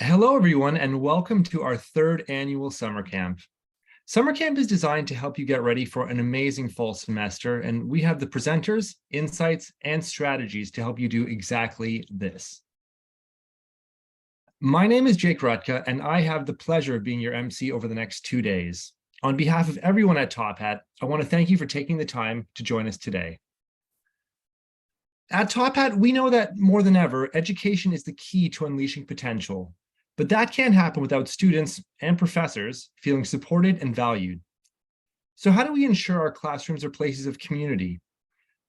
Hello, everyone, and welcome to our third annual summer camp. Summer camp is designed to help you get ready for an amazing fall semester, and we have the presenters, insights, and strategies to help you do exactly this. My name is Jake Rutka, and I have the pleasure of being your MC over the next 2 days. On behalf of everyone at Top Hat, I want to thank you for taking the time to join us today. At Top Hat, we know that more than ever, education is the key to unleashing potential. But that can't happen without students and professors feeling supported and valued. So how do we ensure our classrooms are places of community,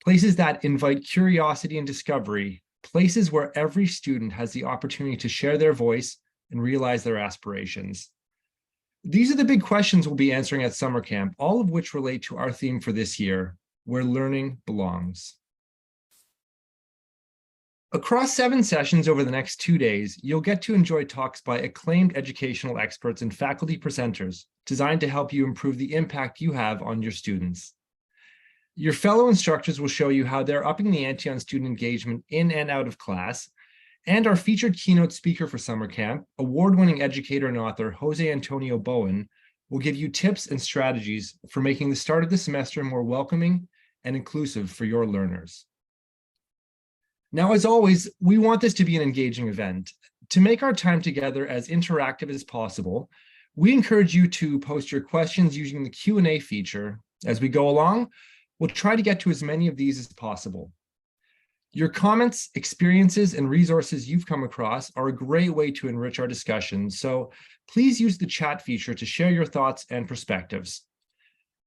places that invite curiosity and discovery, places where every student has the opportunity to share their voice and realize their aspirations? These are the big questions we'll be answering at summer camp, all of which relate to our theme for this year, where learning belongs. Across 7 sessions over the next 2 days, you'll get to enjoy talks by acclaimed educational experts and faculty presenters designed to help you improve the impact you have on your students. Your fellow instructors will show you how they're upping the ante on student engagement in and out of class, and our featured keynote speaker for summer camp, award-winning educator and author Jose Antonio Bowen, will give you tips and strategies for making the start of the semester more welcoming and inclusive for your learners. Now, as always, we want this to be an engaging event. To make our time together as interactive as possible, we encourage you to post your questions using the Q&A feature. As we go along, we'll try to get to as many of these as possible. Your comments, experiences, and resources you've come across are a great way to enrich our discussion, so please use the chat feature to share your thoughts and perspectives.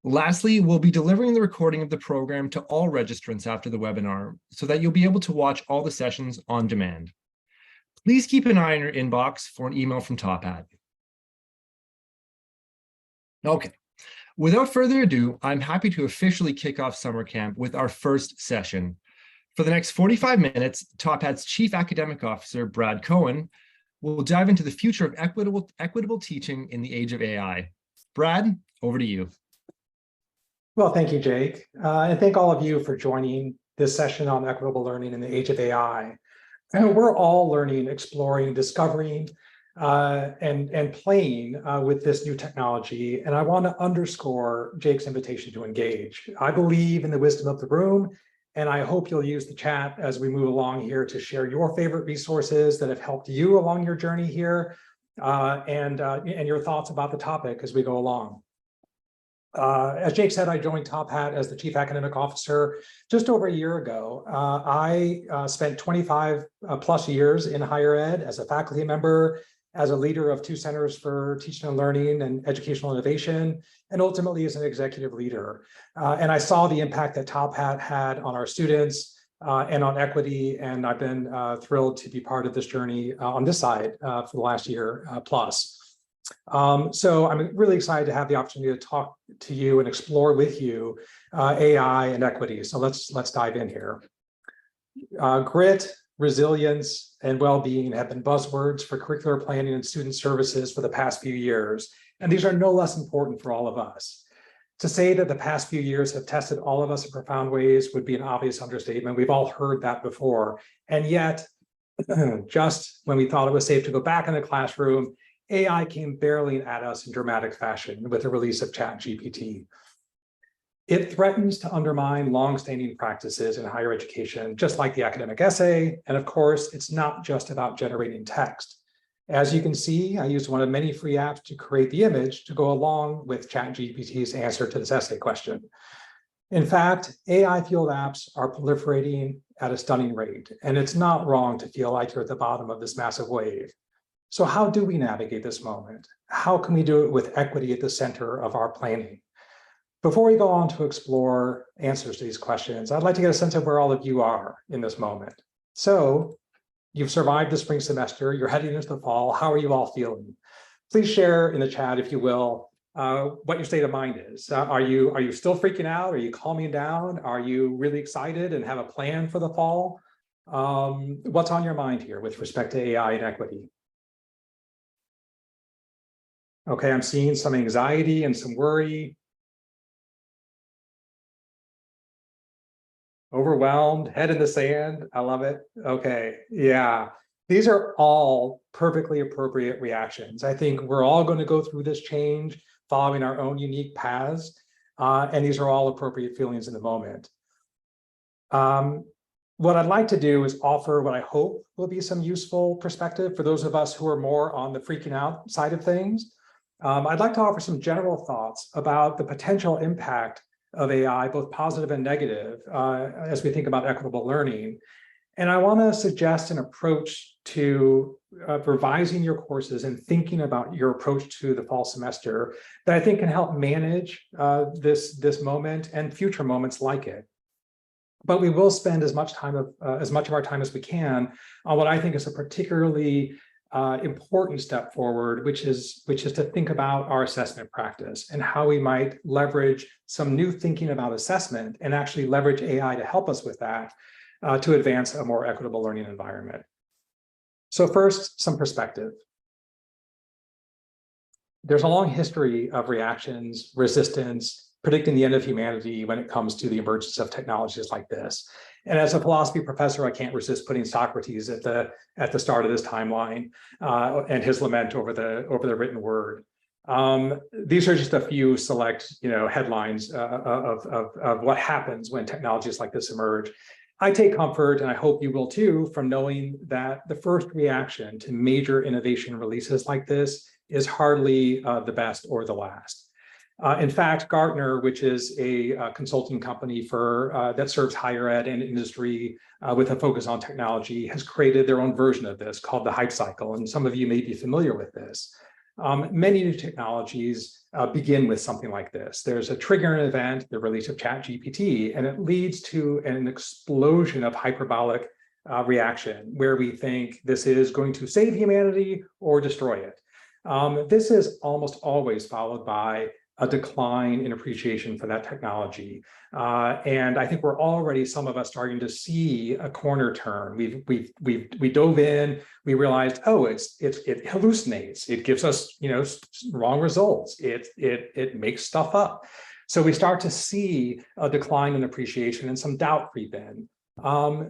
Lastly, we'll be delivering the recording of the program to all registrants after the webinar so that you'll be able to watch all the sessions on demand. Please keep an eye on your inbox for an email from Top Hat. Okay, without further ado, I'm happy to officially kick off summer camp with our first session. For the next 45 minutes, Top Hat's Chief Academic Officer, Brad Cohen, will dive into the future of equitable teaching in the age of AI. Brad, over to you. Well, thank you, Jake. And thank all of you for joining this session on equitable learning in the age of AI. And we're all learning, exploring, discovering, and playing with this new technology. And I want to underscore Jake's invitation to engage. I believe in the wisdom of the room, and I hope you'll use the chat as we move along here to share your favorite resources that have helped you along your journey here, and your thoughts about the topic as we go along. As Jake said, I joined Top Hat as the Chief Academic Officer just over a year ago. I spent 25 plus years in higher ed as a faculty member, as a leader of 2 centers for teaching and learning and educational innovation, and ultimately as an executive leader. And I saw the impact that Top Hat had on our students and on equity, and I've been thrilled to be part of this journey on this side for the last year plus. So I'm really excited to have the opportunity to talk to you and explore with you AI and equity. So let's dive in here. Grit, resilience, and well-being have been buzzwords for curricular planning and student services for the past few years, and these are no less important for all of us. To say that the past few years have tested all of us in profound ways would be an obvious understatement. We've all heard that before, and yet, just when we thought it was safe to go back in the classroom, AI came barreling at us in dramatic fashion with the release of ChatGPT. It threatens to undermine longstanding practices in higher education, just like the academic essay. And of course, it's not just about generating text. As you can see, I used one of many free apps to create the image to go along with ChatGPT's answer to this essay question. In fact, AI-fueled apps are proliferating at a stunning rate, and it's not wrong to feel like you're at the bottom of this massive wave. So how do we navigate this moment? How can we do it with equity at the center of our planning? Before we go on to explore answers to these questions, I'd like to get a sense of where all of you are in this moment. So you've survived the spring semester, you're heading into the fall. How are you all feeling? Please share in the chat, if you will, what your state of mind is. Are you still freaking out? Are you calming down? Are you really excited and have a plan for the fall? What's on your mind here with respect to AI and equity? Okay, I'm seeing some anxiety and some worry. Overwhelmed, head in the sand. I love it. Okay, yeah. These are all perfectly appropriate reactions. I think we're all going to go through this change following our own unique paths, and these are all appropriate feelings in the moment. What I'd like to do is offer what I hope will be some useful perspective for those of us who are more on the freaking out side of things. I'd like to offer some general thoughts about the potential impact of AI, both positive and negative, as we think about equitable learning. And I want to suggest an approach to revising your courses and thinking about your approach to the fall semester that I think can help manage this moment and future moments like it. But we will spend as much of our time as we can on what I think is a particularly important step forward, which is to think about our assessment practice and how we might leverage some new thinking about assessment and actually leverage AI to help us with that to advance a more equitable learning environment. So first, some perspective. There's a long history of reactions, resistance, predicting the end of humanity when it comes to the emergence of technologies like this. And as a philosophy professor, I can't resist putting Socrates at the start of this timeline and his lament over the written word. These are just a few select, headlines of what happens when technologies like this emerge. I take comfort, and I hope you will too, from knowing that the first reaction to major innovation releases like this is hardly the best or the last. In fact, Gartner, which is a consulting company that serves higher ed and industry with a focus on technology, has created their own version of this called the hype cycle. And some of you may be familiar with this. Many new technologies begin with something like this. There's a triggering event, the release of ChatGPT, and it leads to an explosion of hyperbolic reaction where we think this is going to save humanity or destroy it. This is almost always followed by a decline in appreciation for that technology. And I think we're already, some of us, starting to see a corner turn. We dove in, we realized, oh, it hallucinates. It gives us, wrong results. It makes stuff up. So we start to see a decline in appreciation and some doubt creep in.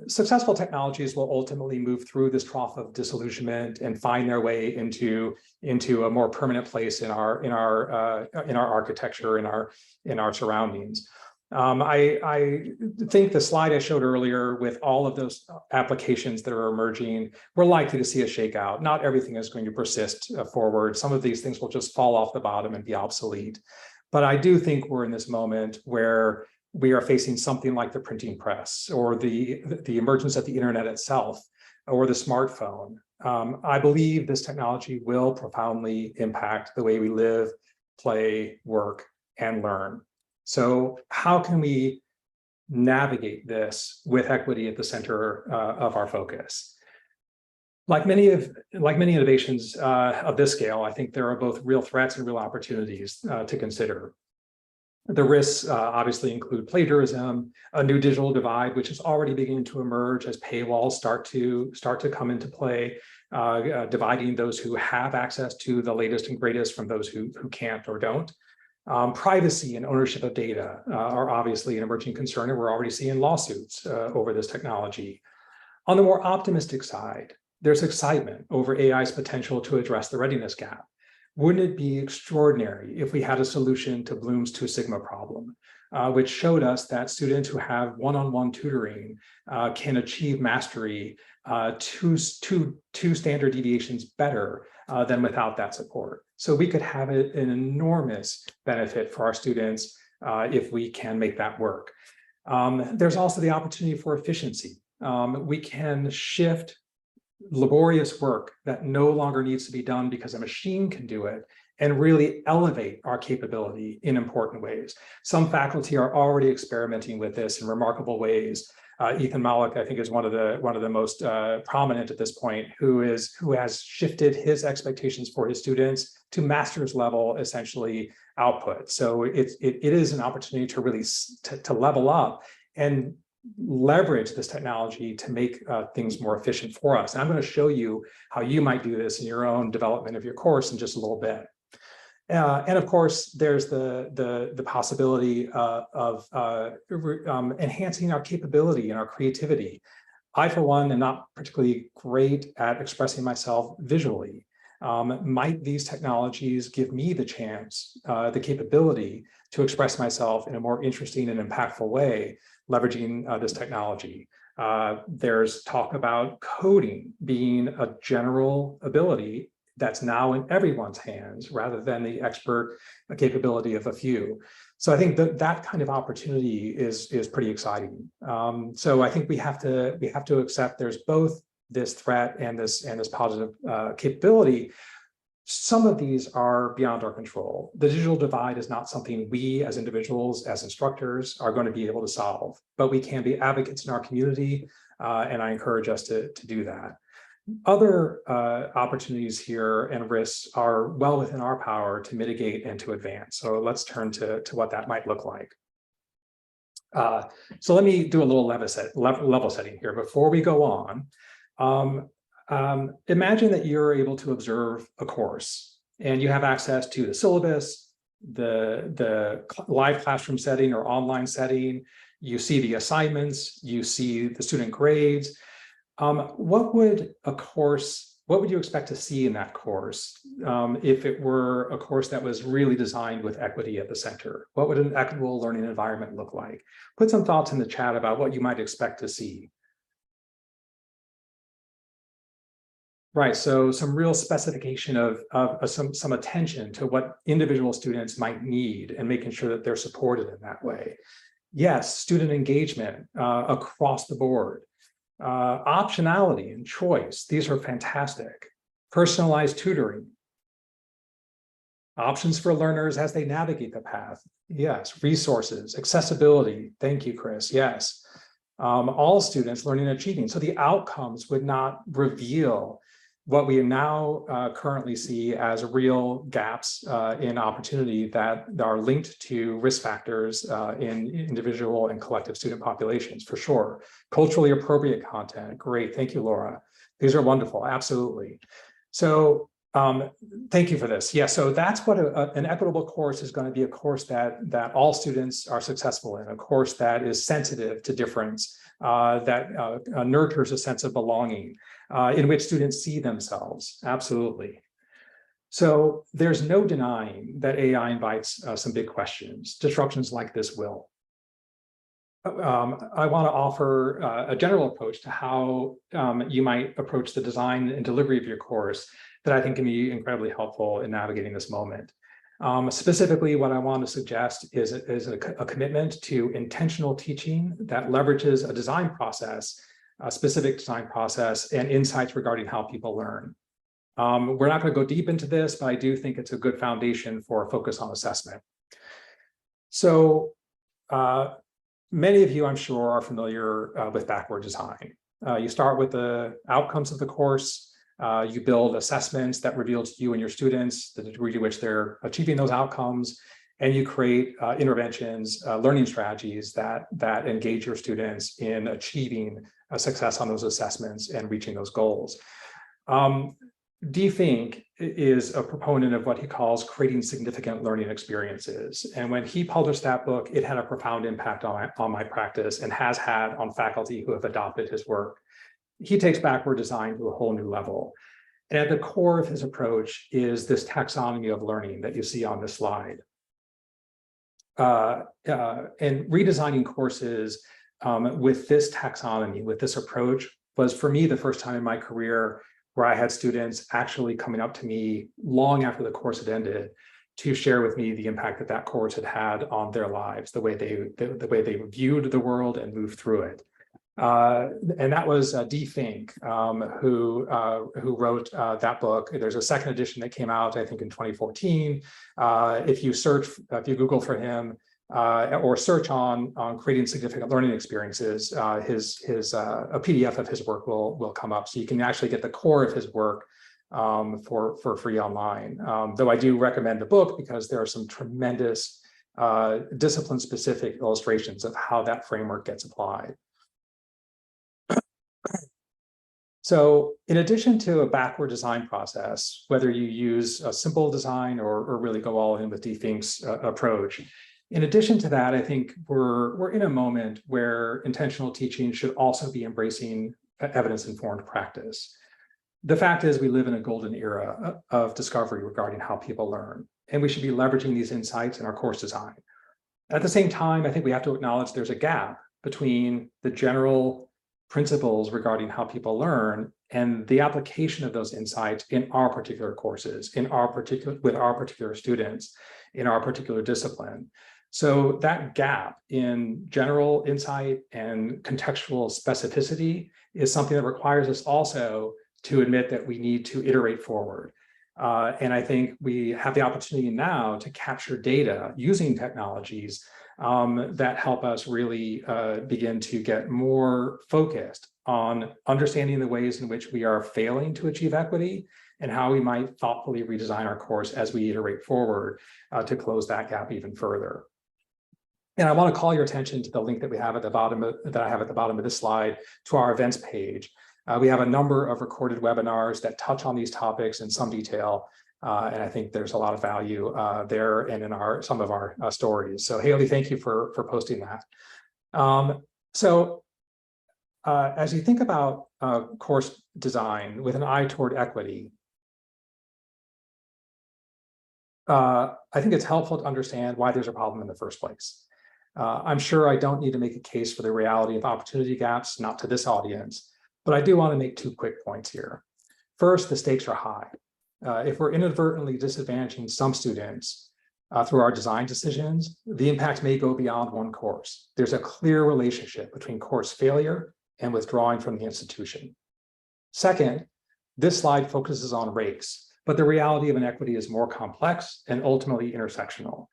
Successful technologies will ultimately move through this trough of disillusionment and find their way into a more permanent place in our architecture, in our surroundings. I think the slide I showed earlier with all of those applications that are emerging, we're likely to see a shakeout. Not everything is going to persist forward. Some of these things will just fall off the bottom and be obsolete. But I do think we're in this moment where we are facing something like the printing press or the emergence of the internet itself or the smartphone. I believe this technology will profoundly impact the way we live, play, work, and learn. So how can we navigate this with equity at the center of our focus? Like many innovations of this scale, I think there are both real threats and real opportunities to consider. The risks obviously include plagiarism, a new digital divide, which is already beginning to emerge as paywalls start to come into play, dividing those who have access to the latest and greatest from those who can't or don't. Privacy and ownership of data are obviously an emerging concern, and we're already seeing lawsuits over this technology. On the more optimistic side, there's excitement over AI's potential to address the readiness gap. Wouldn't it be extraordinary if we had a solution to Bloom's 2 sigma problem, which showed us that students who have one-on-one tutoring can achieve mastery two standard deviations better than without that support. So we could have an enormous benefit for our students if we can make that work. There's also the opportunity for efficiency. We can shift laborious work that no longer needs to be done because a machine can do it and really elevate our capability in important ways. Some faculty are already experimenting with this in remarkable ways. Ethan Malik, I think, is one of the most prominent at this point, who has shifted his expectations for his students to master's level, essentially, output. So it is an opportunity to really to level up and leverage this technology to make things more efficient for us. And I'm going to show you how you might do this in your own development of your course in just a little bit. And of course, there's the possibility of enhancing our capability and our creativity. I, for one, am not particularly great at expressing myself visually. Might these technologies give me the chance, the capability to express myself in a more interesting and impactful way, leveraging this technology? There's talk about coding being a general ability that's now in everyone's hands rather than the expert capability of a few. So I think that kind of opportunity is pretty exciting. So I think we have to accept there's both this threat and this positive capability. Some of these are beyond our control. The digital divide is not something we as individuals, as instructors, are going to be able to solve, but we can be advocates in our community, and I encourage us to do that. Other opportunities here and risks are well within our power to mitigate and to advance. So let's turn to what that might look like. So let me do a little level setting here before we go on. Imagine that you're able to observe a course and you have access to the syllabus, the live classroom setting or online setting. You see the assignments, you see the student grades. What would you expect to see in that course if it were a course that was really designed with equity at the center? What would an equitable learning environment look like? Put some thoughts in the chat about what you might expect to see. Right, so some real specification of some attention to what individual students might need and making sure that they're supported in that way. Yes, student engagement across the board. Optionality and choice, these are fantastic. Personalized tutoring. Options for learners as they navigate the path. Yes, resources, accessibility. Thank you, Chris. Yes. All students learning and achieving. So the outcomes would not reveal what we now currently see as real gaps in opportunity that are linked to risk factors in individual and collective student populations, for sure. Culturally appropriate content, great, thank you, Laura. These are wonderful, absolutely. So thank you for this. Yeah, so that's what an equitable course is going to be, a course that all students are successful in, a course that is sensitive to difference, that nurtures a sense of belonging, in which students see themselves, absolutely. So there's no denying that AI invites some big questions. Disruptions like this will. I want to offer a general approach to how you might approach the design and delivery of your course that I think can be incredibly helpful in navigating this moment. Specifically, what I want to suggest is a commitment to intentional teaching that leverages a design process, a specific design process, and insights regarding how people learn. We're not going to go deep into this, but I do think it's a good foundation for a focus on assessment. So many of you, I'm sure, are familiar with backward design. You start with the outcomes of the course. You build assessments that reveal to you and your students the degree to which they're achieving those outcomes, and you create interventions, learning strategies that engage your students in achieving a success on those assessments and reaching those goals. Rethink is a proponent of what he calls creating significant learning experiences. And when he published that book, it had a profound impact on my practice and has had on faculty who have adopted his work. He takes backward design to a whole new level. And at the core of his approach is this taxonomy of learning that you see on this slide. And redesigning courses with this taxonomy, with this approach, was for me the first time in my career where I had students actually coming up to me long after the course had ended to share with me the impact that that course had had on their lives, the way they viewed the world and moved through it. And that was Rethink, who wrote that book. There's a second edition that came out, I think, in 2014. If you Google for him or search on creating significant learning experiences, a PDF of his work will come up, so you can actually get the core of his work for free online. Though I do recommend the book because there are some tremendous discipline-specific illustrations of how that framework gets applied. So in addition to a backward design process, whether you use a simple design or really go all in with Rethink's approach, in addition to that, I think we're in a moment where intentional teaching should also be embracing evidence-informed practice. The fact is we live in a golden era of discovery regarding how people learn, and we should be leveraging these insights in our course design. At the same time, I think we have to acknowledge there's a gap between the general principles regarding how people learn and the application of those insights in our particular courses, with our particular students, in our particular discipline. So that gap in general insight and contextual specificity is something that requires us also to admit that we need to iterate forward. And I think we have the opportunity now to capture data using technologies that help us really begin to get more focused on understanding the ways in which we are failing to achieve equity and how we might thoughtfully redesign our course as we iterate forward to close that gap even further. And I want to call your attention to the link that we have at the bottom that I have at the bottom of this slide to our events page. We have a number of recorded webinars that touch on these topics in some detail. And I think there's a lot of value there and in some of our stories. So Haley, thank you for posting that. As you think about course design with an eye toward equity, I think it's helpful to understand why there's a problem in the first place. I'm sure I don't need to make a case for the reality of opportunity gaps, not to this audience, but I do want to make 2 quick points here. First, the stakes are high. If we're inadvertently disadvantaging some students through our design decisions, the impact may go beyond one course. There's a clear relationship between course failure and withdrawing from the institution. Second, this slide focuses on race, but the reality of inequity is more complex and ultimately intersectional.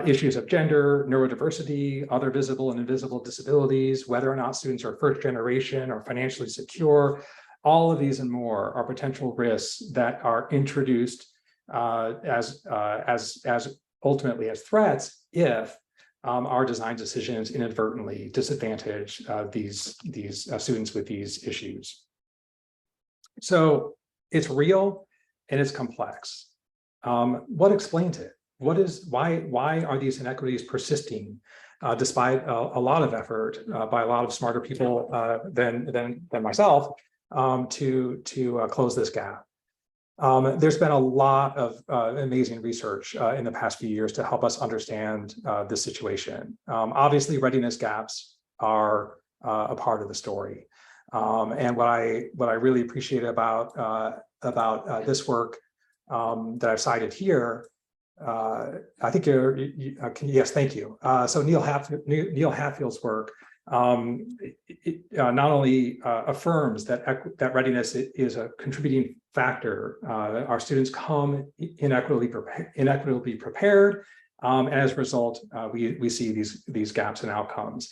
Issues of gender, neurodiversity, other visible and invisible disabilities, whether or not students are first generation or financially secure, all of these and more are potential risks that are introduced as ultimately as threats if our design decisions inadvertently disadvantage these students with these issues. So it's real and it's complex. What explains it? Why are these inequities persisting despite a lot of effort by a lot of smarter people than myself to close this gap? There's been a lot of amazing research in the past few years to help us understand this situation. Obviously, readiness gaps are a part of the story, and what I really appreciate about this work that I've cited here. I think yes, thank you. So Neil Hatfield's work not only affirms that readiness is a contributing factor. Our students come inequitably prepared, and as a result, we see these gaps in outcomes.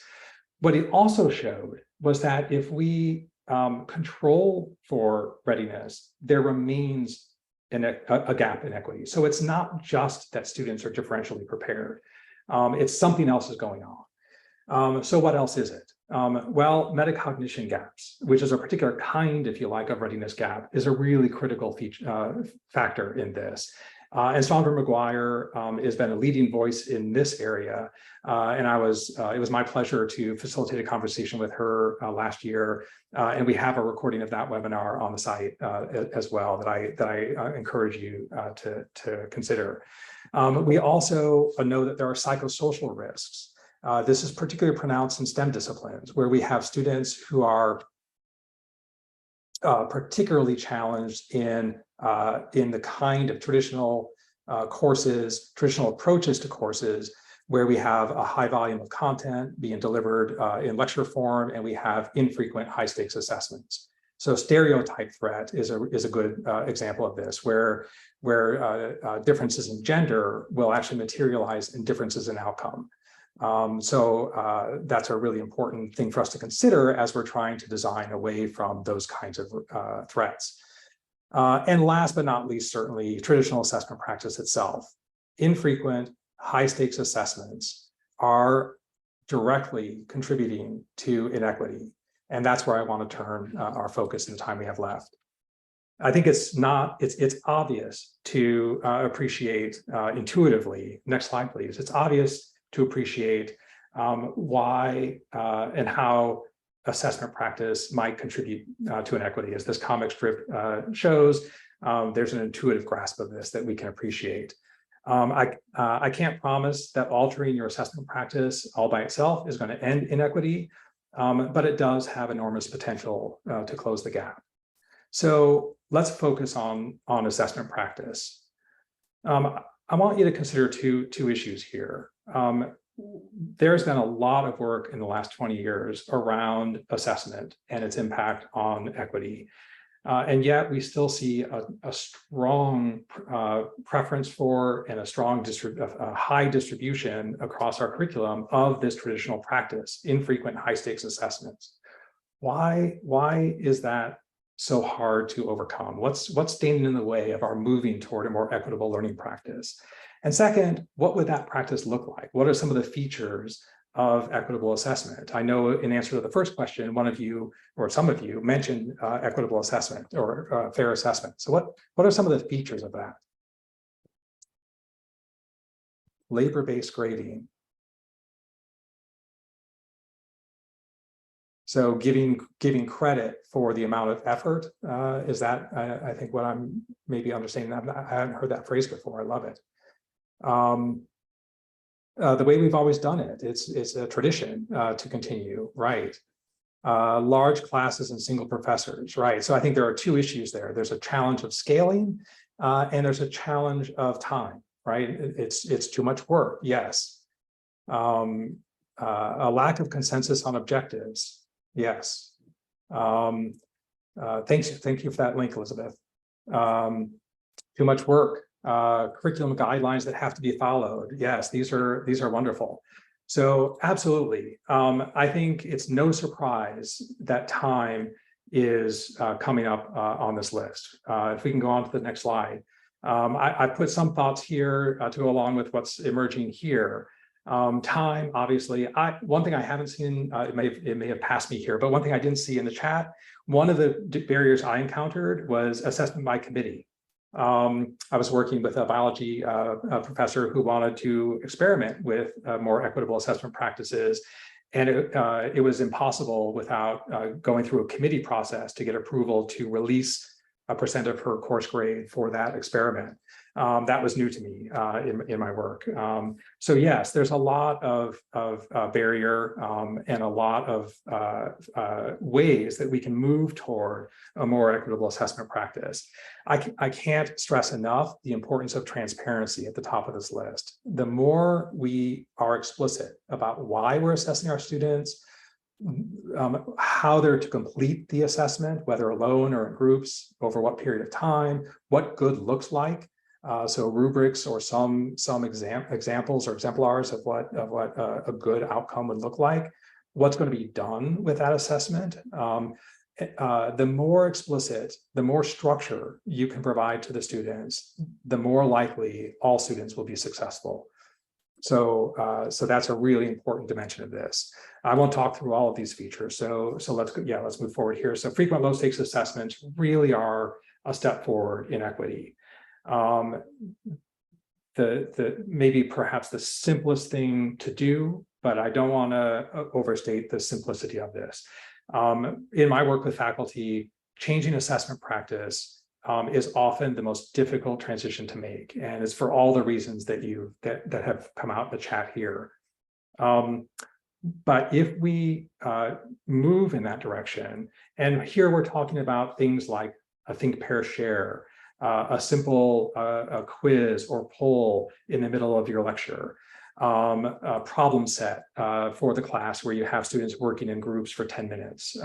What it also showed was that if we control for readiness, there remains a gap in equity. So it's not just that students are differentially prepared. It's something else is going on. So what else is it? Well, metacognition gaps, which is a particular kind, if you like, of readiness gap, is a really critical factor in this. And Sandra McGuire has been a leading voice in this area. And it was my pleasure to facilitate a conversation with her last year. And we have a recording of that webinar on the site as well that I encourage you to consider. We also know that there are psychosocial risks. This is particularly pronounced in STEM disciplines, where we have students who are particularly challenged in the kind of traditional traditional approaches to courses, where we have a high volume of content being delivered in lecture form, and we have infrequent high stakes assessments. So stereotype threat is a good example of this, where differences in gender will actually materialize in differences in outcome. So that's a really important thing for us to consider as we're trying to design away from those kinds of threats. And last but not least, certainly traditional assessment practice itself. Infrequent, high stakes assessments are directly contributing to inequity. And that's where I want to turn our focus in the time we have left. I think it's obvious to appreciate intuitively. Next slide, please. It's obvious to appreciate why and how assessment practice might contribute to inequity. As this comic strip shows, there's an intuitive grasp of this that we can appreciate. I can't promise that altering your assessment practice all by itself is going to end inequity, but it does have enormous potential to close the gap. So let's focus on assessment practice. I want you to consider two issues here. There's been a lot of work in the last 20 years around assessment and its impact on equity. And yet we still see a strong preference for and a high distribution across our curriculum of this traditional practice, infrequent high stakes assessments. Why is that so hard to overcome? What's standing in the way of our moving toward a more equitable learning practice? And second, what would that practice look like? What are some of the features of equitable assessment? I know in answer to the first question, one of you or some of you mentioned equitable assessment or fair assessment. So what are some of the features of that? Labor-based grading. So giving credit for the amount of effort, is that, I think what I'm maybe understanding. I haven't heard that phrase before. I love it. The way we've always done it, it's a tradition to continue, right? Large classes and single professors, right? So I think there are two issues there. There's a challenge of scaling, and there's a challenge of time, right? It's too much work, yes. A lack of consensus on objectives, yes. Thank you for that link, Elizabeth. Too much work. Curriculum guidelines that have to be followed. Yes, these are wonderful. So absolutely, I think it's no surprise that time is coming up on this list. If we can go on to the next slide, I put some thoughts here to go along with what's emerging here. Time, obviously, one thing I haven't seen, it may have passed me here, but one thing I didn't see in the chat, one of the barriers I encountered was assessment by committee. I was working with a biology professor who wanted to experiment with more equitable assessment practices, and it was impossible without going through a committee process to get approval to release a % of her course grade for that experiment. That was new to me in my work. So yes, there's a lot of barrier and a lot of ways that we can move toward a more equitable assessment practice. I can't stress enough the importance of transparency at the top of this list. The more we are explicit about why we're assessing our students, how they're to complete the assessment, whether alone or in groups, over what period of time, what good looks like. So rubrics or some examples or exemplars of what a good outcome would look like, what's going to be done with that assessment. The more explicit, the more structure you can provide to the students, the more likely all students will be successful. So that's a really important dimension of this. I won't talk through all of these features. So let's move forward here. So frequent low stakes assessments really are a step forward in equity. Maybe perhaps the simplest thing to do, but I don't want to overstate the simplicity of this. In my work with faculty, changing assessment practice is often the most difficult transition to make, and it's for all the reasons that have come out in the chat here. But if we move in that direction, and here we're talking about things like a think, pair, share, a simple quiz or poll in the middle of your lecture, a problem set for the class where you have students working in groups for 10 minutes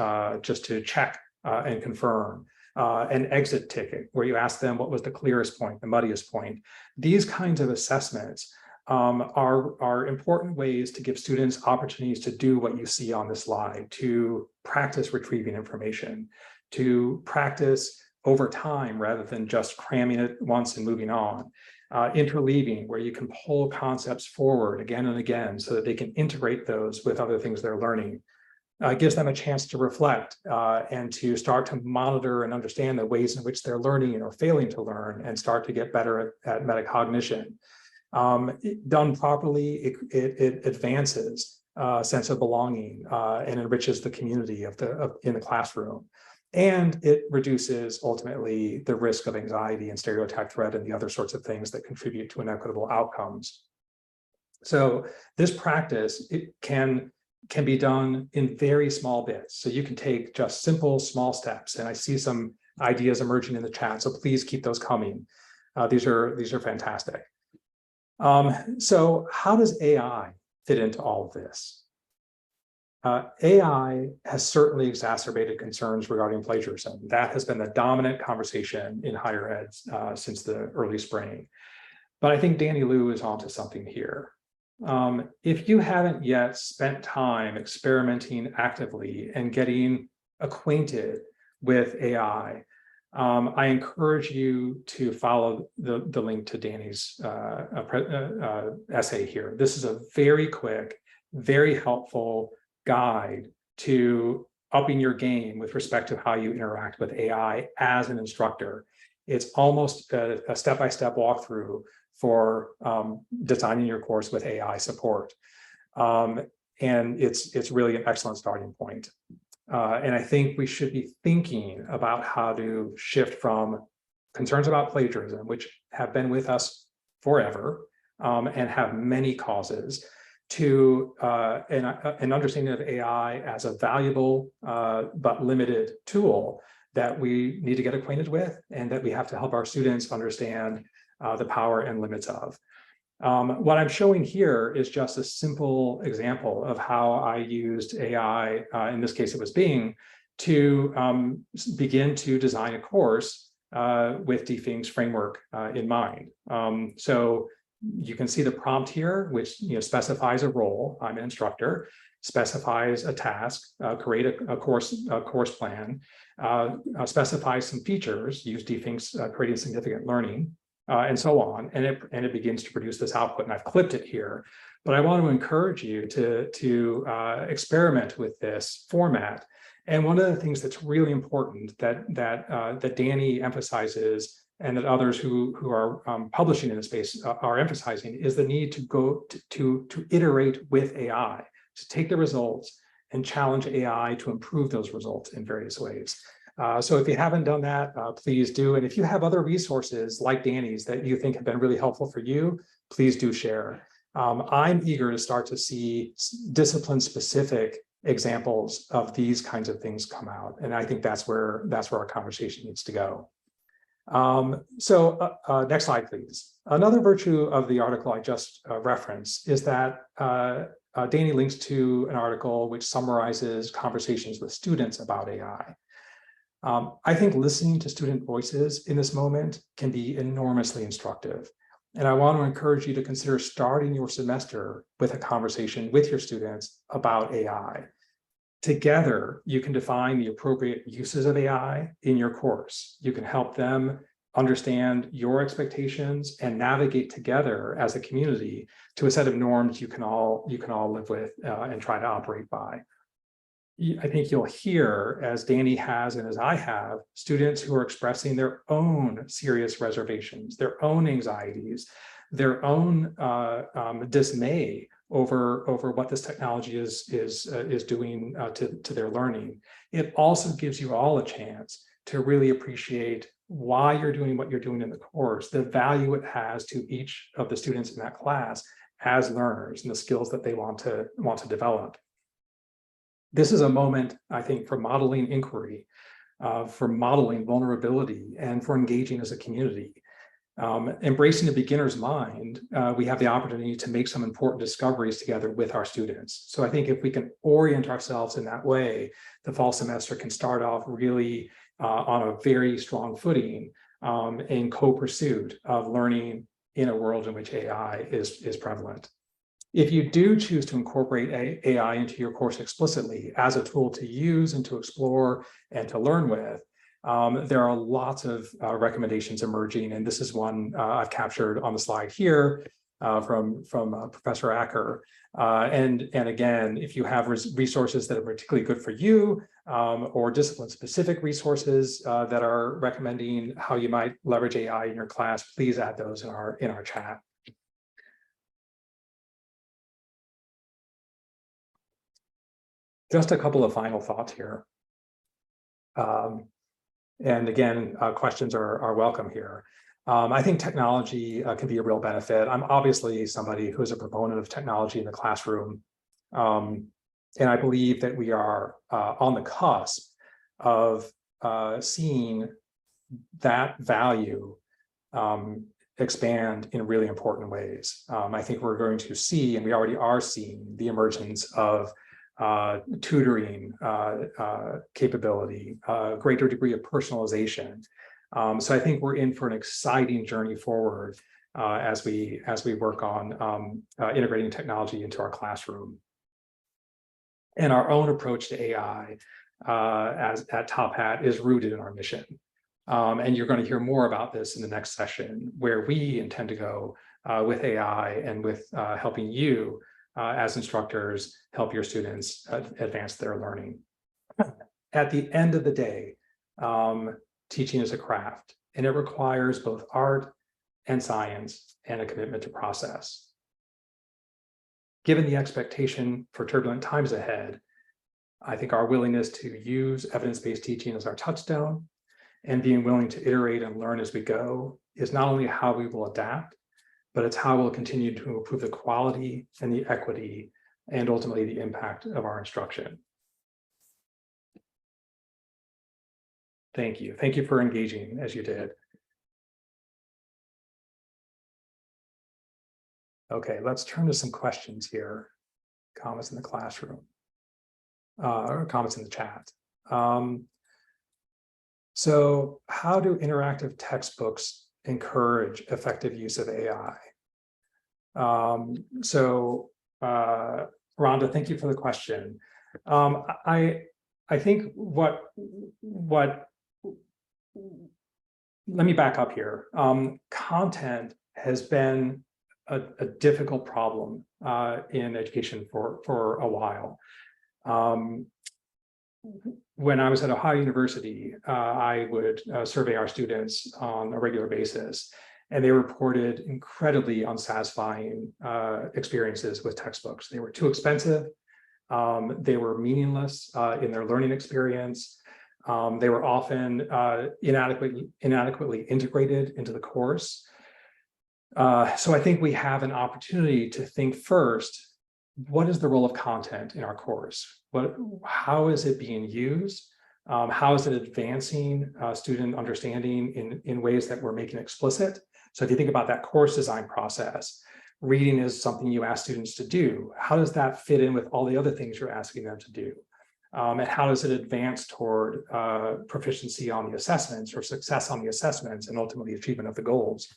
just to check and confirm, an exit ticket where you ask them what was the clearest point, the muddiest point. These kinds of assessments are important ways to give students opportunities to do what you see on the slide, to practice retrieving information, to practice over time rather than just cramming it once and moving on. Interleaving, where you can pull concepts forward again and again so that they can integrate those with other things they're learning. Gives them a chance to reflect and to start to monitor and understand the ways in which they're learning or failing to learn and start to get better at metacognition. Done properly, it advances sense of belonging and enriches the community in the classroom. And it reduces ultimately the risk of anxiety and stereotype threat and the other sorts of things that contribute to inequitable outcomes. So this practice, it can be done in very small bits. So you can take just simple, small steps. And I see some ideas emerging in the chat, so please keep those coming. These are fantastic. So how does AI fit into all of this? AI has certainly exacerbated concerns regarding plagiarism. That has been the dominant conversation in higher ed since the early spring. But I think Danny Liu is onto something here. If you haven't yet spent time experimenting actively and getting acquainted with AI, I encourage you to follow the link to Danny's essay here. This is a very quick, very helpful guide to upping your game with respect to how you interact with AI as an instructor. It's almost a step-by-step walkthrough for designing your course with AI support. And it's really an excellent starting point. And I think we should be thinking about how to shift from concerns about plagiarism, which have been with us forever and have many causes, to an understanding of AI as a valuable but limited tool that we need to get acquainted with and that we have to help our students understand the power and limits of. What I'm showing here is just a simple example of how I used AI, in this case it was Bing, to begin to design a course with Defink's framework in mind. So you can see the prompt here, which specifies a role. I'm an instructor, specifies a task, create a course plan, specifies some features, use Defink's creating significant learning, and so on, and it begins to produce this output. And I've clipped it here, but I want to encourage you to experiment with this format. And one of the things that's really important that Danny emphasizes, and that others who are publishing in the space are emphasizing, is the need to go to iterate with AI, to take the results and challenge AI to improve those results in various ways. So if you haven't done that, please do. And if you have other resources like Danny's that you think have been really helpful for you, please do share. I'm eager to start to see discipline-specific examples of these kinds of things come out. And I think that's where our conversation needs to go. Next slide, please. Another virtue of the article I just referenced is that Danny links to an article which summarizes conversations with students about AI. I think listening to student voices in this moment can be enormously instructive. And I want to encourage you to consider starting your semester with a conversation with your students about AI. Together, you can define the appropriate uses of AI in your course. You can help them understand your expectations and navigate together as a community to a set of norms you can all live with and try to operate by. I think you'll hear, as Danny has and as I have, students who are expressing their own serious reservations, their own anxieties, their own dismay over what this technology is doing to their learning. It also gives you all a chance to really appreciate why you're doing what you're doing in the course, the value it has to each of the students in that class as learners and the skills that they want to develop. This is a moment, I think, for modeling inquiry, for modeling vulnerability, and for engaging as a community. Embracing the beginner's mind, we have the opportunity to make some important discoveries together with our students. So I think if we can orient ourselves in that way, the fall semester can start off really on a very strong footing in co-pursuit of learning in a world in which AI is prevalent. If you do choose to incorporate AI into your course explicitly as a tool to use and to explore and to learn with, there are lots of recommendations emerging, and this is one I've captured on the slide here from Professor Acker. And again, if you have resources that are particularly good for you, or discipline-specific resources that are recommending how you might leverage AI in your class, please add those in our chat. Just a couple of final thoughts here. And again, questions are welcome here. I think technology can be a real benefit. I'm obviously somebody who's a proponent of technology in the classroom. And I believe that we are on the cusp of seeing that value expand in really important ways. I think we're going to see, and we already are seeing, the emergence of tutoring capability, greater degree of personalization. So I think we're in for an exciting journey forward as we work on integrating technology into our classroom. And our own approach to AI as at Top Hat is rooted in our mission. And you're going to hear more about this in the next session, where we intend to go with AI and with helping you as instructors help your students advance their learning. At the end of the day, teaching is a craft, and it requires both art and science and a commitment to process. Given the expectation for turbulent times ahead, I think our willingness to use evidence-based teaching as our touchstone and being willing to iterate and learn as we go is not only how we will adapt, but it's how we'll continue to improve the quality and the equity and ultimately the impact of our instruction. Thank you. Thank you for engaging as you did. Okay, let's turn to some questions here. Comments in the classroom, or comments in the chat. So how do interactive textbooks encourage effective use of AI? Rhonda, thank you for the question. I think let me back up here. Content has been a difficult problem in education for a while. When I was at Ohio University, I would survey our students on a regular basis, and they reported incredibly unsatisfying experiences with textbooks. They were too expensive. They were meaningless in their learning experience. They were often inadequately integrated into the course. So I think we have an opportunity to think first, what is the role of content in our course? How is it being used? How is it advancing student understanding in ways that we're making explicit? So if you think about that course design process, reading is something you ask students to do. How does that fit in with all the other things you're asking them to do? And how does it advance toward proficiency on the assessments or success on the assessments and ultimately achievement of the goals?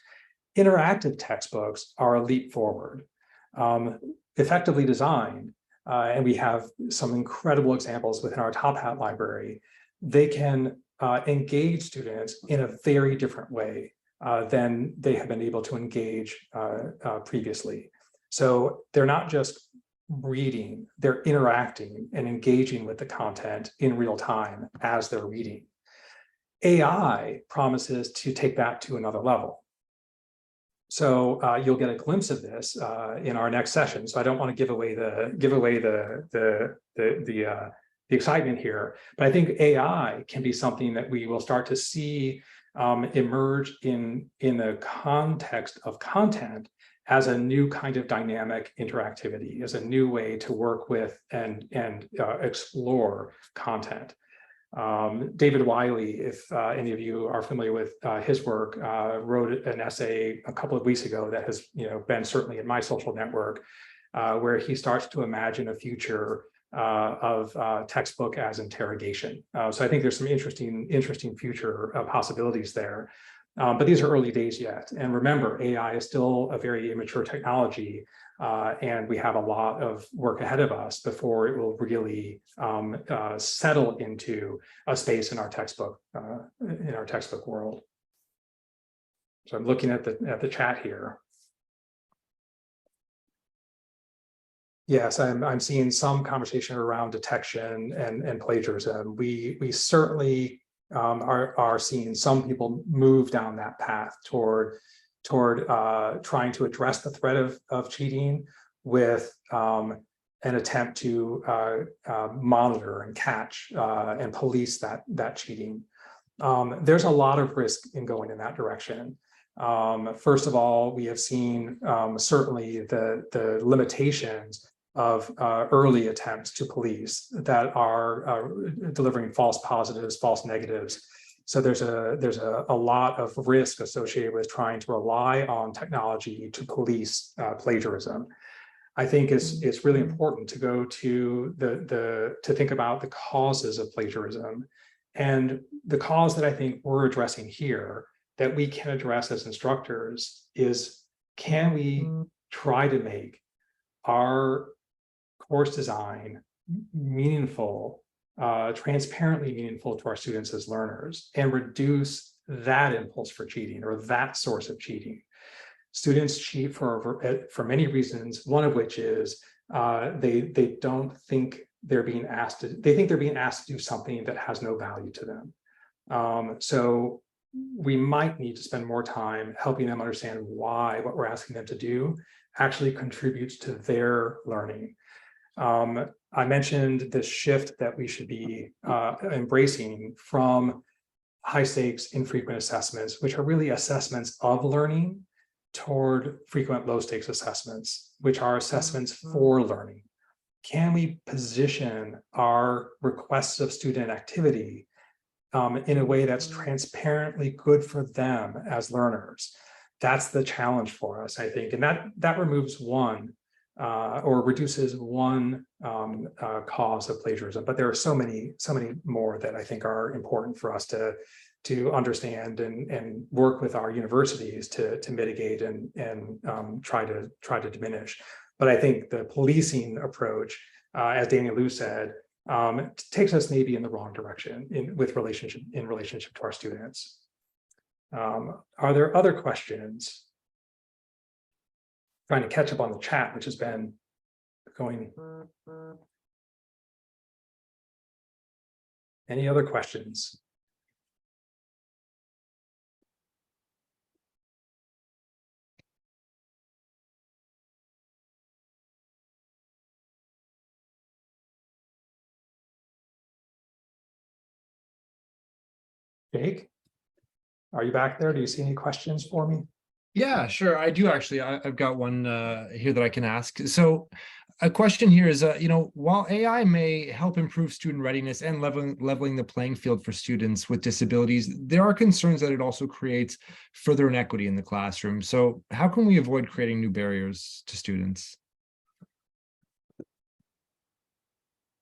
Interactive textbooks are a leap forward. Effectively designed, and we have some incredible examples within our Top Hat library, they can engage students in a very different way than they have been able to engage previously. So they're not just reading, they're interacting and engaging with the content in real time as they're reading. AI promises to take that to another level. So you'll get a glimpse of this in our next session. So I don't want to give away the excitement here, but I think AI can be something that we will start to see emerge in the context of content as a new kind of dynamic interactivity, as a new way to work with and explore content. David Wiley, if any of you are familiar with his work, wrote an essay a couple of weeks ago that has been certainly in my social network, where he starts to imagine a future of textbook as interrogation. So I think there's some interesting future possibilities there. But these are early days yet. And remember, AI is still a very immature technology, and we have a lot of work ahead of us before it will really settle into a space in our textbook world. So I'm looking at the chat here. Yes, I'm seeing some conversation around detection and plagiarism. We certainly are seeing some people move down that path toward trying to address the threat of cheating with an attempt to monitor and catch and police that cheating. There's a lot of risk in going in that direction. First of all, we have seen certainly the limitations of early attempts to police that are delivering false positives, false negatives. So there's a lot of risk associated with trying to rely on technology to police plagiarism. I think it's really important to go to to think about the causes of plagiarism. And the cause that I think we're addressing here that we can address as instructors is, can we try to make our course design meaningful, transparently meaningful to our students as learners, and reduce that impulse for cheating or that source of cheating. Students cheat for many reasons, one of which is they don't think they're being asked to, they think they're being asked to do something that has no value to them. So we might need to spend more time helping them understand why what we're asking them to do actually contributes to their learning. I mentioned this shift that we should be embracing from high stakes, infrequent assessments, which are really assessments of learning, toward frequent low stakes assessments, which are assessments for learning. Can we position our requests of student activity in a way that's transparently good for them as learners? That's the challenge for us, I think. And that removes one or reduces one cause of plagiarism. But there are so many more that I think are important for us to understand and work with our universities to mitigate and try to diminish. But I think the policing approach, as Daniel Liu said, takes us maybe in the wrong direction in relationship to our students. Are there other questions? Trying to catch up on the chat, which has been going. Any other questions? Jake, are you back there? Do you see any questions for me? Yeah, sure. I do actually. I've got one here that I can ask. So a question here is, while AI may help improve student readiness and leveling the playing field for students with disabilities, there are concerns that it also creates further inequity in the classroom. So how can we avoid creating new barriers to students?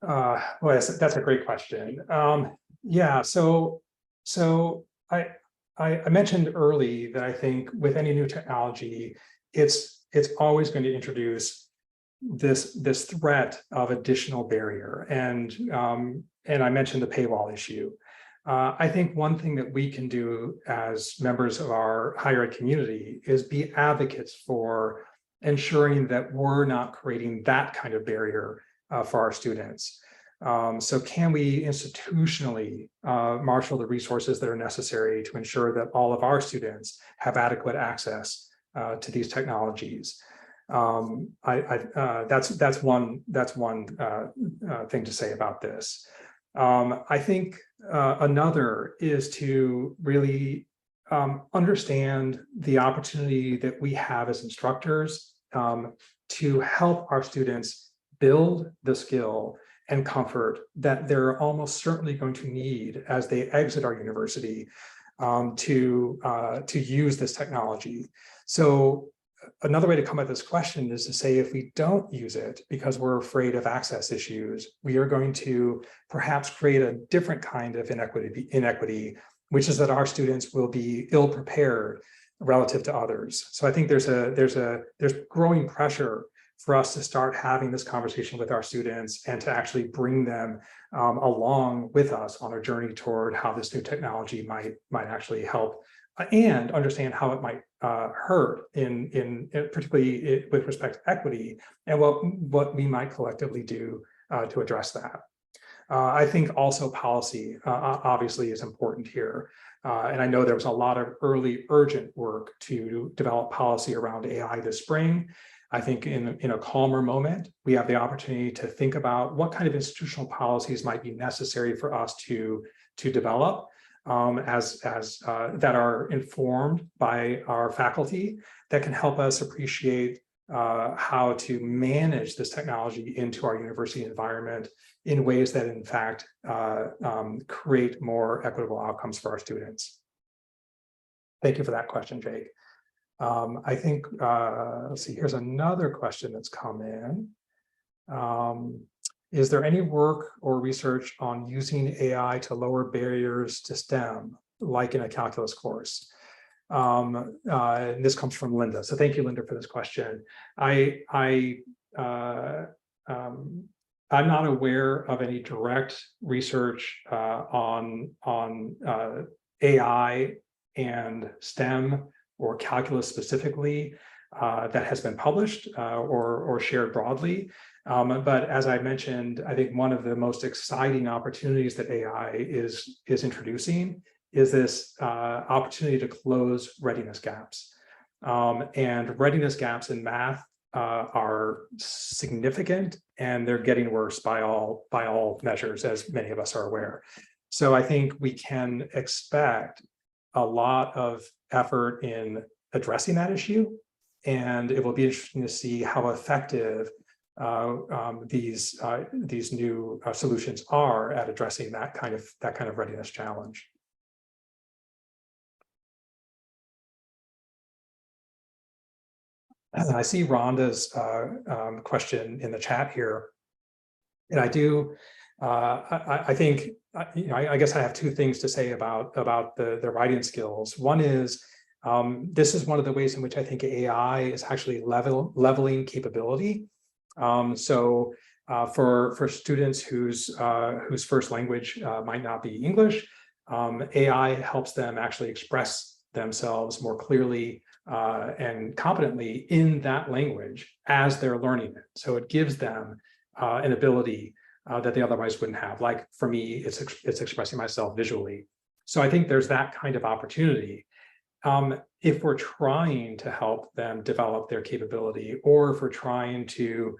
Well, that's a great question. Yeah, so I mentioned early that I think with any new technology, it's always going to introduce this threat of additional barrier, and I mentioned the paywall issue. I think one thing that we can do as members of our higher ed community is be advocates for ensuring that we're not creating that kind of barrier for our students. So can we institutionally marshal the resources that are necessary to ensure that all of our students have adequate access to these technologies? That's one thing to say about this. I think another is to really understand the opportunity that we have as instructors to help our students build the skill and comfort that they're almost certainly going to need as they exit our university to use this technology. So another way to come at this question is to say, if we don't use it because we're afraid of access issues, we are going to perhaps create a different kind of inequity, which is that our students will be ill prepared relative to others. So I think there's growing pressure for us to start having this conversation with our students and to actually bring them along with us on a journey toward how this new technology might actually help and understand how it might hurt in particularly with respect to equity and what we might collectively do to address that. I think also policy obviously is important here. And I know there was a lot of early urgent work to develop policy around AI this spring. I think in a calmer moment, we have the opportunity to think about what kind of institutional policies might be necessary for us to develop that are informed by our faculty, that can help us appreciate how to manage this technology into our university environment in ways that, in fact, create more equitable outcomes for our students. Thank you for that question, Jake. I think, let's see, here's another question that's come in. Is there any work or research on using AI to lower barriers to STEM, like in a calculus course? This comes from Linda. So thank you, Linda, for this question. I'm not aware of any direct research on AI and STEM or calculus specifically that has been published or shared broadly. But as I mentioned, I think one of the most exciting opportunities that AI is introducing is this opportunity to close readiness gaps. And readiness gaps in math are significant, and they're getting worse by all measures, as many of us are aware. So I think we can expect a lot of effort in addressing that issue, and it will be interesting to see how effective these new solutions are at addressing that kind of readiness challenge. And I see Rhonda's question in the chat here, and I do. I think, I guess I have two things to say about the writing skills. One is this is one of the ways in which I think AI is actually leveling capability. So for students whose first language might not be English, AI helps them actually express themselves more clearly and competently in that language as they're learning it. So it gives them an ability that they otherwise wouldn't have. Like for me, it's expressing myself visually. So I think there's that kind of opportunity. If we're trying to help them develop their capability, or if we're trying to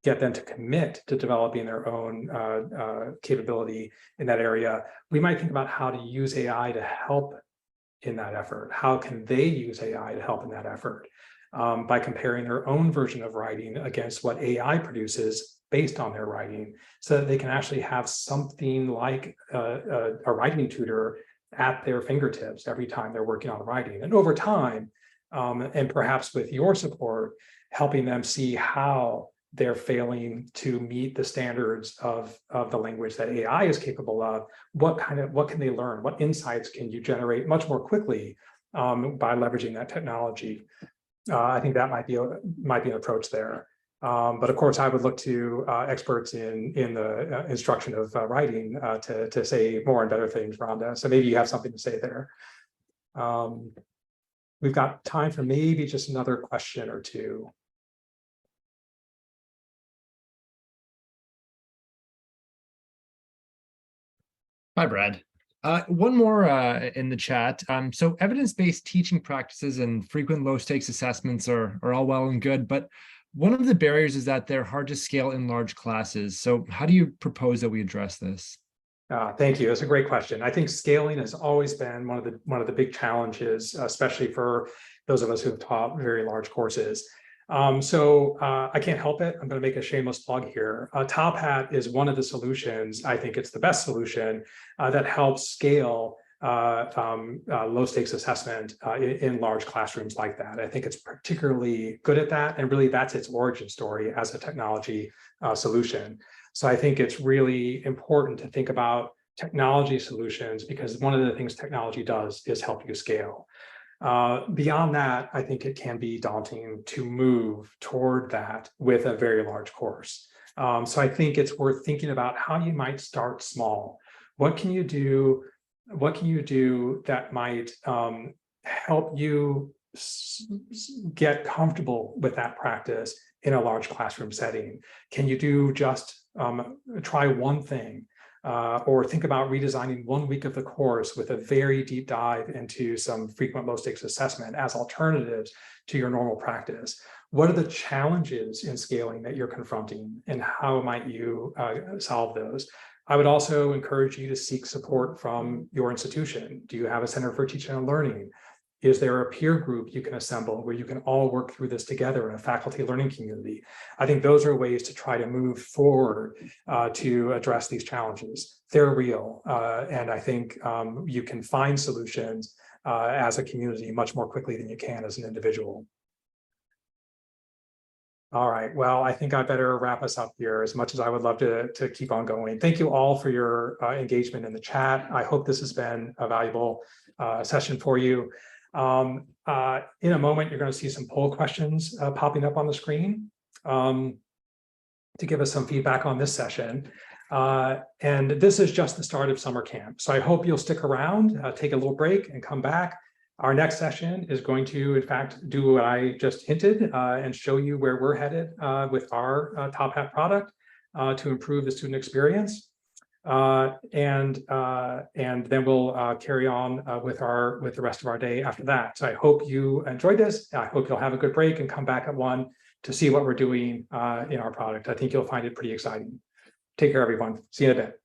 get them to commit to developing their own capability in that area, we might think about how to use AI to help in that effort. How can they use AI to help in that effort? By comparing their own version of writing against what AI produces based on their writing, so that they can actually have something like a writing tutor at their fingertips every time they're working on writing. And over time, and perhaps with your support, helping them see how they're failing to meet the standards of the language that AI is capable of. What can they learn? What insights can you generate much more quickly by leveraging that technology? I think that might be an approach there. But of course, I would look to experts in the instruction of writing to say more and better things, Rhonda. So maybe you have something to say there. We've got time for maybe just another question or two. Hi, Brad. One more in the chat. So evidence-based teaching practices and frequent low-stakes assessments are all well and good, but one of the barriers is that they're hard to scale in large classes. So how do you propose that we address this? Thank you. That's a great question. I think scaling has always been one of the big challenges, especially for those of us who have taught very large courses. So I can't help it. I'm going to make a shameless plug here. Top Hat is one of the solutions. I think it's the best solution that helps scale low stakes assessment in large classrooms like that. I think it's particularly good at that. And really, that's its origin story as a technology solution. So I think it's really important to think about technology solutions, because one of the things technology does is help you scale. Beyond that, I think it can be daunting to move toward that with a very large course. So I think it's worth thinking about how you might start small. What can you do? What can you do that might help you get comfortable with that practice in a large classroom setting? Can you do just try one thing or think about redesigning 1 week of the course with a very deep dive into some frequent low stakes assessment as alternatives to your normal practice. What are the challenges in scaling that you're confronting, and how might you solve those? I would also encourage you to seek support from your institution. Do you have a Center for Teaching and Learning? Is there a peer group you can assemble where you can all work through this together in a faculty learning community? I think those are ways to try to move forward to address these challenges. They're real, and I think you can find solutions as a community much more quickly than you can as an individual. All right, well, I think I better wrap us up here, as much as I would love to keep on going. Thank you all for your engagement in the chat. I hope this has been a valuable session for you. In a moment, you're going to see some poll questions popping up on the screen to give us some feedback on this session. And this is just the start of summer camp. So I hope you'll stick around, take a little break and come back. Our next session is going to, in fact, do what I just hinted and show you where we're headed with our Top Hat product to improve the student experience. And then we'll carry on with the rest of our day after that. So I hope you enjoyed this. I hope you'll have a good break and come back at 1 to see what we're doing in our product. I think you'll find it pretty exciting. Take care, everyone. See you in a bit.